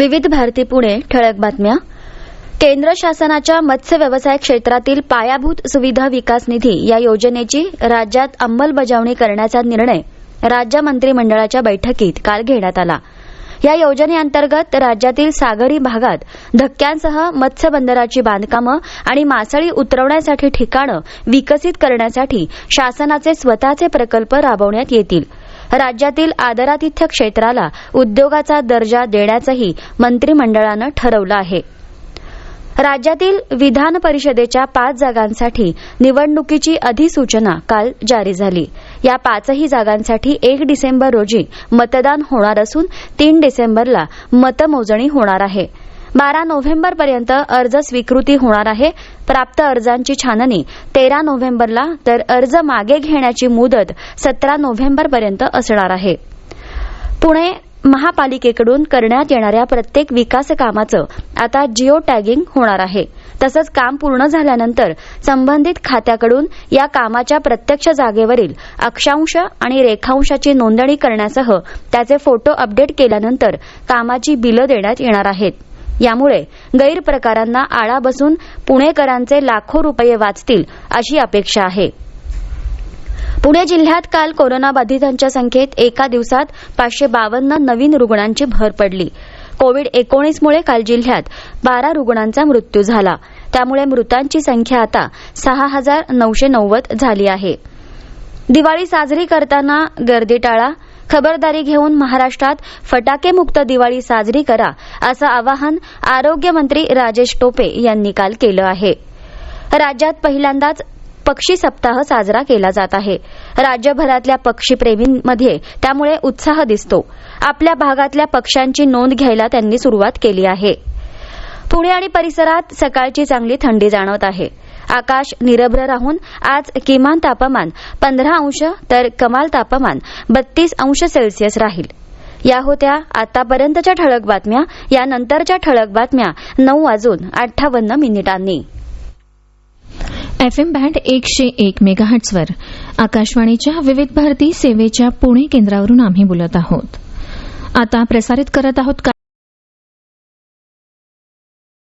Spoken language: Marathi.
विविध भारती पुणे ठळक बातम्या. केंद्र शासनाच्या मत्स्य व्यवसाय क्षेत्रातील पायाभूत सुविधा विकास निधी या योजनेची राज्यात अंमलबजावणी करण्याचा निर्णय राज्य मंत्रिमंडळाच्या बैठकीत काल घेण्यात आला. या योजनेअंतर्गत राज्यातील सागरी भागात धक्क्यांसह मत्स्य बंदराची बांधकामं आणि मासळी उतरवण्यासाठी ठिकाणं विकसित करण्यासाठी शासनाचे स्वतःचे प्रकल्प राबवण्यात येतील. राज्यातील आदरातिथ्य क्षेत्राला उद्योगाचा दर्जा देण्याचंही मंत्रिमंडळानं ठरवलं आहे. राज्यातील विधान परिषदेच्या 5 जागांसाठी निवडणुकीची अधिसूचना काल जारी झाली. या 5ही जागांसाठी 1 डिसेंबर रोजी मतदान होणार असून 3 डिसेंबरला मतमोजणी होणार आहे. 12 नोव्हेंबरपर्यंत अर्ज स्वीकृती होणार आहे. प्राप्त अर्जांची छाननी 13 नोव्हेंबरला तर अर्ज मागे घेण्याची मुदत 17 नोव्हेंबरपर्यंत असणार आहे. पुणे महापालिकेकडून करण्यात येणाऱ्या प्रत्येक विकास कामाचं आता जिओ टॅगिंग होणार आहे. तसंच काम पूर्ण झाल्यानंतर संबंधित खात्याकडून या कामाच्या प्रत्यक्ष जागेवरील अक्षांश आणि रेखांशाची नोंदणी करण्यासह त्याचे फोटो अपडेट केल्यानंतर कामाची बिलं देण्यात येणार आहेत. यामुळे गैरप्रकारांना आळा बसून पुणेकरांचे लाखो रुपये वाचतील अशी अपेक्षा आहे. पुणे जिल्ह्यात काल कोरोनाबाधितांच्या संख्येत एका दिवसात 552 नवीन रुग्णांची भर पडली. कोविड-19मुळे काल जिल्ह्यात 12 रुग्णांचा मृत्यू झाला. त्यामुळे मृतांची संख्या आता 6,990 झाली आहे. दिवाळी साजरी करताना गर्दी टाळा, खबरदारी घेऊन महाराष्ट्रात फटाकेमुक्त दिवाळी साजरी करा असं आवाहन आरोग्यमंत्री राजेश टोपे यांनी काल केलं आहे. राज्यात पहिल्यांदाच पक्षी सप्ताह साजरा केला जात आहे. राज्यभरातल्या पक्षीप्रेमींमध्ये त्यामुळे उत्साह दिसतो. आपल्या भागातल्या पक्ष्यांची नोंद घ्यायला त्यांनी सुरुवात केली आहे. पुणे आणि परिसरात सकाळची चांगली थंडी जाणवत आहे. आकाश निरभ्र राहून आज किमान तापमान 15 अंश तर कमाल तापमान 32 अंश सेल्सिअस राहील. या होत्या आतापर्यंतच्या ठळक बातम्या. यानंतरच्या ठळक बातम्या 9:58 FM बँड 101 मेगाहर्ट्झवर आकाशवाणीच्या विविध भारती सेवेच्या पुणे केंद्रावरून आम्ही बोलत आहोत. आता प्रसारित करत आहोत